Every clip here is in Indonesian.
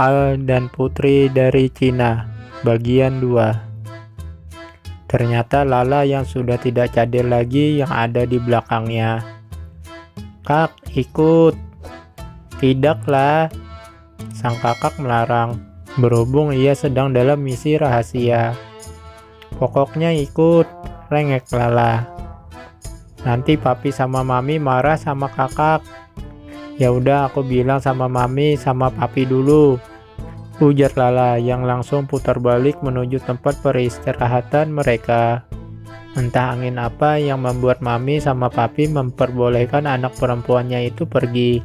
Al dan Putri dari Cina, bagian 2. Ternyata Lala yang sudah tidak cadel lagi yang ada di belakangnya. "Kak, ikut." "Tidaklah," sang kakak melarang, berhubung ia sedang dalam misi rahasia. "Pokoknya ikut," rengek Lala. "Nanti papi sama mami marah sama kakak." "Ya udah, aku bilang sama mami sama papi dulu," ujar Lala yang langsung putar balik menuju tempat peristirahatan mereka. Entah angin apa yang membuat mami sama papi memperbolehkan anak perempuannya itu pergi.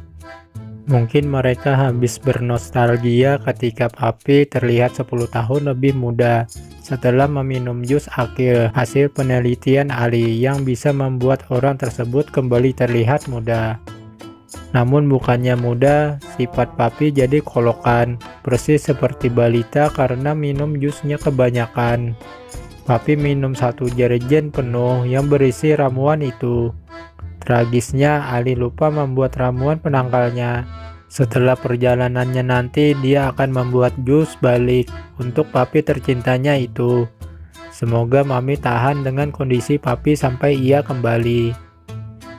Mungkin mereka habis bernostalgia ketika papi terlihat 10 tahun lebih muda setelah meminum jus akil hasil penelitian Ali yang bisa membuat orang tersebut kembali terlihat muda. Namun bukannya muda, sifat papi jadi kolokan, persis seperti balita karena minum jusnya kebanyakan. Papi minum 1 jerigen penuh yang berisi ramuan itu. Tragisnya, Ali lupa membuat ramuan penangkalnya. Setelah perjalanannya nanti, dia akan membuat jus balik untuk papi tercintanya itu. Semoga mami tahan dengan kondisi papi sampai ia kembali.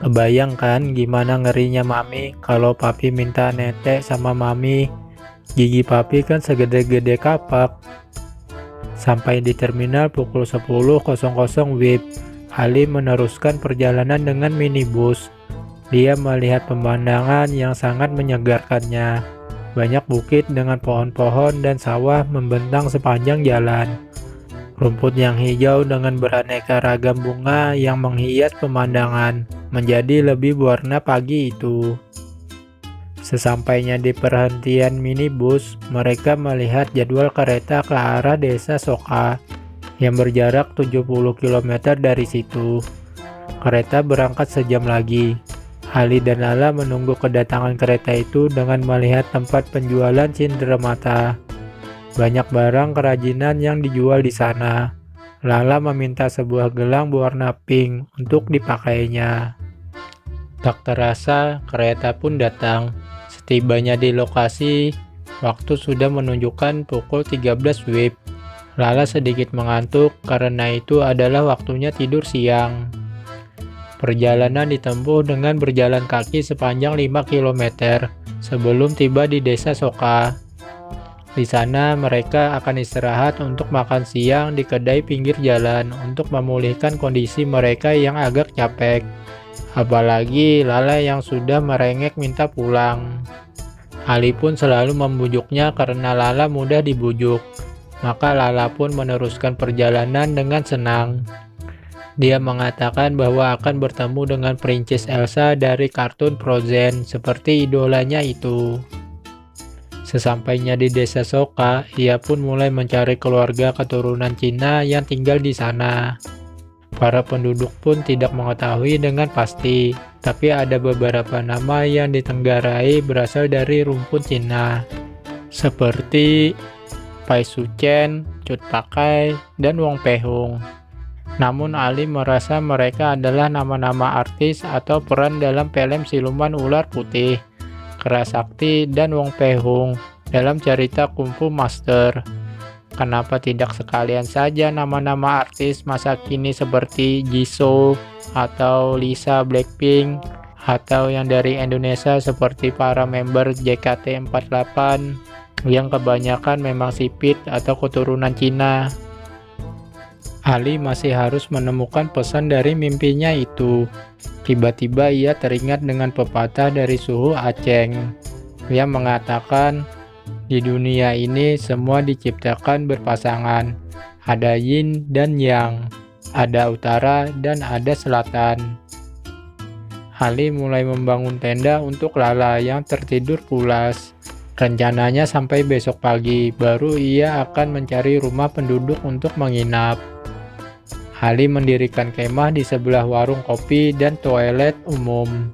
Kebayang kan gimana ngerinya mami kalau papi minta netek sama mami. Gigi papi kan segede-gede kapak. Sampai di terminal pukul 10.00 WIB, Ali meneruskan perjalanan dengan minibus. Dia melihat pemandangan yang sangat menyegarkannya. Banyak bukit dengan pohon-pohon dan sawah membentang sepanjang jalan. Rumput yang hijau dengan beraneka ragam bunga yang menghias pemandangan menjadi lebih berwarna pagi itu. Sesampainya di perhentian minibus, mereka melihat jadwal kereta ke arah desa Soka yang berjarak 70 km dari situ. Kereta berangkat sejam lagi. Ali dan Lala menunggu kedatangan kereta itu dengan melihat tempat penjualan cenderamata. Banyak barang kerajinan yang dijual di sana. Lala meminta sebuah gelang berwarna pink untuk dipakainya. Tak terasa, kereta pun datang. Setibanya di lokasi, waktu sudah menunjukkan pukul 13 WIB. Lala sedikit mengantuk karena itu adalah waktunya tidur siang. Perjalanan ditempuh dengan berjalan kaki sepanjang 5 km sebelum tiba di desa Soka. Di sana mereka akan istirahat untuk makan siang di kedai pinggir jalan untuk memulihkan kondisi mereka yang agak capek. Apalagi Lala yang sudah merengek minta pulang. Ali pun selalu membujuknya karena Lala mudah dibujuk. Maka Lala pun meneruskan perjalanan dengan senang. Dia mengatakan bahwa akan bertemu dengan Princess Elsa dari kartun Frozen seperti idolanya itu. Sesampainya di desa Soka, ia pun mulai mencari keluarga keturunan Cina yang tinggal di sana. Para penduduk pun tidak mengetahui dengan pasti, tapi ada beberapa nama yang ditenggarai berasal dari rumpun Cina, seperti Pai Suchen, Cut Pakai, dan Wong Pehung. Namun Ali merasa mereka adalah nama-nama artis atau peran dalam film siluman ular putih, Kera Sakti, dan Wong Pehung dalam cerita Kung Fu Master. Kenapa tidak sekalian saja nama-nama artis masa kini seperti Jisoo atau Lisa Blackpink, atau yang dari Indonesia seperti para member JKT48 yang kebanyakan memang sipit atau keturunan Cina. Ali masih harus menemukan pesan dari mimpinya itu. Tiba-tiba ia teringat dengan pepatah dari suhu Aceng yang mengatakan, di dunia ini semua diciptakan berpasangan. Ada yin dan yang, ada utara dan ada selatan. Ali mulai membangun tenda untuk Lala yang tertidur pulas. Rencananya sampai besok pagi, baru ia akan mencari rumah penduduk untuk menginap. Ali mendirikan kemah di sebelah warung kopi dan toilet umum.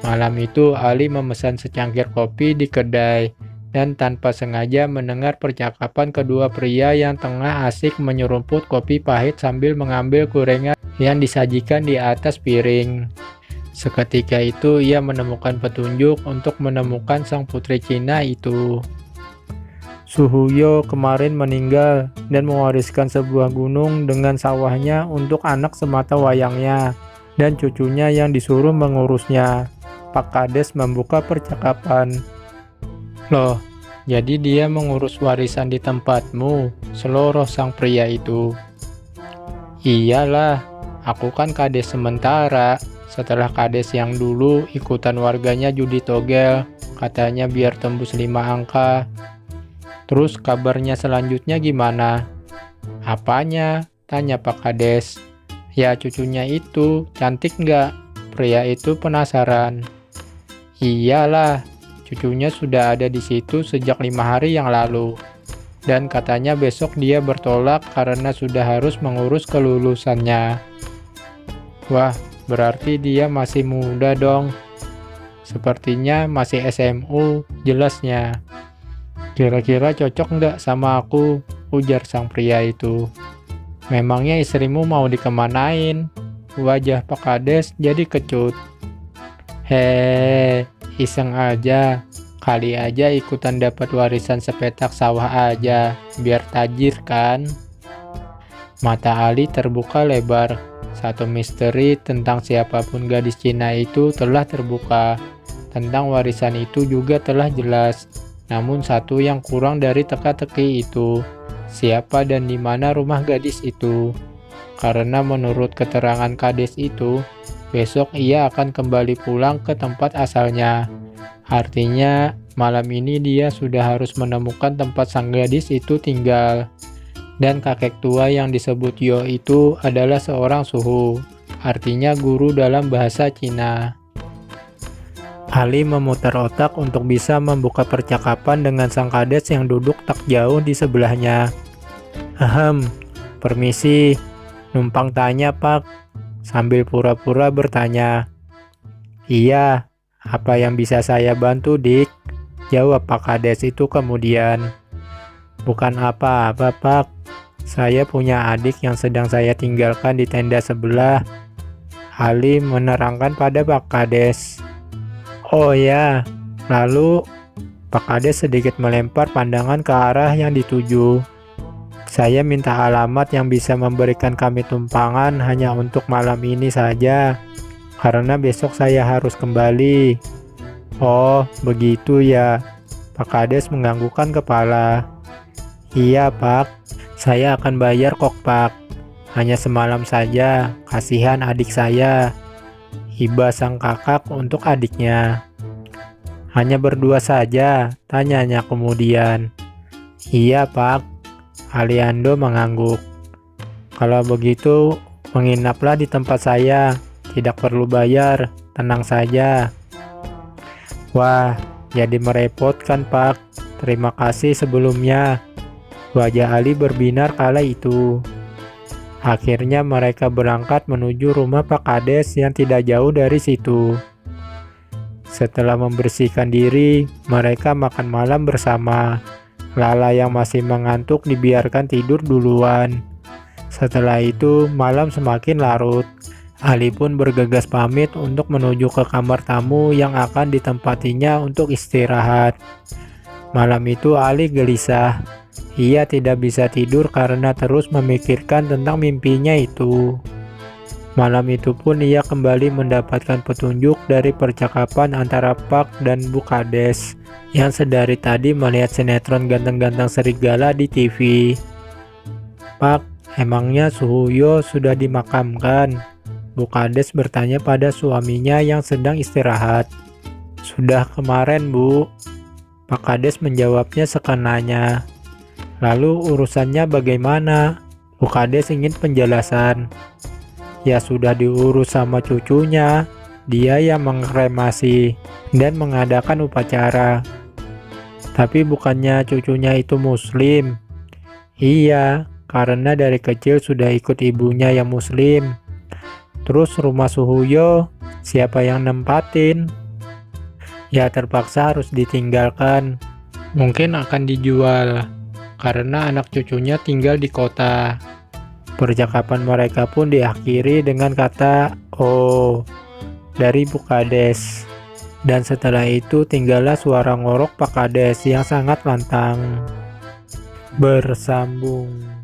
Malam itu Ali memesan secangkir kopi di kedai dan tanpa sengaja mendengar percakapan kedua pria yang tengah asik menyerumput kopi pahit sambil mengambil gorengan yang disajikan di atas piring. Seketika itu ia menemukan petunjuk untuk menemukan sang putri Cina itu. Suhuyo kemarin meninggal dan mewariskan sebuah gunung dengan sawahnya untuk anak semata wayangnya dan cucunya yang disuruh mengurusnya. Pak Kades membuka percakapan. Loh, jadi dia mengurus warisan di tempatmu, seloroh sang pria itu. Iyalah, aku kan kades sementara. Setelah kades yang dulu ikutan warganya judi togel, katanya biar tembus 5 angka. Terus kabarnya selanjutnya gimana? Apanya? Tanya Pak Kades. Ya cucunya itu, cantik nggak? Pria itu penasaran. Iyalah, cucunya sudah ada di situ sejak 5 hari yang lalu. Dan katanya besok dia bertolak karena sudah harus mengurus kelulusannya. Wah, berarti dia masih muda dong. Sepertinya masih SMU, jelasnya. Kira-kira cocok nggak sama aku? Ujar sang pria itu. Memangnya istrimu mau dikemanain? Wajah Pak Kades jadi kecut. Hei, iseng aja. Kali aja ikutan dapat warisan sepetak sawah aja, biar tajir kan? Mata Ali terbuka lebar. Satu misteri tentang siapapun gadis Cina itu telah terbuka. Tentang warisan itu juga telah jelas. Namun satu yang kurang dari teka-teki itu, siapa dan di mana rumah gadis itu? Karena menurut keterangan kades itu, besok ia akan kembali pulang ke tempat asalnya. Artinya, malam ini dia sudah harus menemukan tempat sang gadis itu tinggal. Dan kakek tua yang disebut Yo itu adalah seorang suhu, artinya guru dalam bahasa Cina. Ali memutar otak untuk bisa membuka percakapan dengan sang kades yang duduk tak jauh di sebelahnya. Permisi, numpang tanya Pak, sambil pura-pura bertanya. Iya, apa yang bisa saya bantu Dik? Jawab Pak Kades itu kemudian. Bukan apa-apa Pak, saya punya adik yang sedang saya tinggalkan di tenda sebelah. Ali menerangkan pada Pak Kades. Oh ya, lalu Pak Kades sedikit melempar pandangan ke arah yang dituju. Saya minta alamat yang bisa memberikan kami tumpangan hanya untuk malam ini saja, karena besok saya harus kembali. Oh, begitu ya. Pak Kades menganggukkan kepala. Iya Pak, saya akan bayar kok Pak. Hanya semalam saja, kasihan adik saya. Hibah sang kakak untuk adiknya. Hanya berdua saja, tanyanya kemudian. Iya Pak, Aliando mengangguk. Kalau begitu, menginaplah di tempat saya. Tidak perlu bayar, tenang saja. Wah, jadi merepotkan Pak. Terima kasih sebelumnya. Wajah Ali berbinar kala itu. Akhirnya mereka berangkat menuju rumah Pak Kades yang tidak jauh dari situ. Setelah membersihkan diri, mereka makan malam bersama. Lala yang masih mengantuk dibiarkan tidur duluan. Setelah itu, malam semakin larut. Ali pun bergegas pamit untuk menuju ke kamar tamu yang akan ditempatinya untuk istirahat. Malam itu Ali gelisah. Ia tidak bisa tidur karena terus memikirkan tentang mimpinya itu. Malam itu pun ia kembali mendapatkan petunjuk dari percakapan antara Pak dan Bu Kades yang sedari tadi melihat sinetron ganteng-ganteng serigala di TV. Pak, emangnya Suhuyo sudah dimakamkan? Bu Kades bertanya pada suaminya yang sedang istirahat. Sudah kemarin Bu. Pak Kades menjawabnya sekenanya. Lalu urusannya bagaimana? Bu Kades ingin penjelasan. Ya sudah diurus sama cucunya. Dia yang mengkremasi dan mengadakan upacara. Tapi bukannya cucunya itu muslim? Iya, karena dari kecil sudah ikut ibunya yang muslim. Terus rumah Suhuyo, siapa yang nempatin? Ya terpaksa harus ditinggalkan. Mungkin akan dijual. Karena anak cucunya tinggal di kota. Percakapan mereka pun diakhiri dengan kata "oh" dari Bu Kades. Dan setelah itu tinggallah suara ngorok Pak Kades yang sangat lantang. bersambung.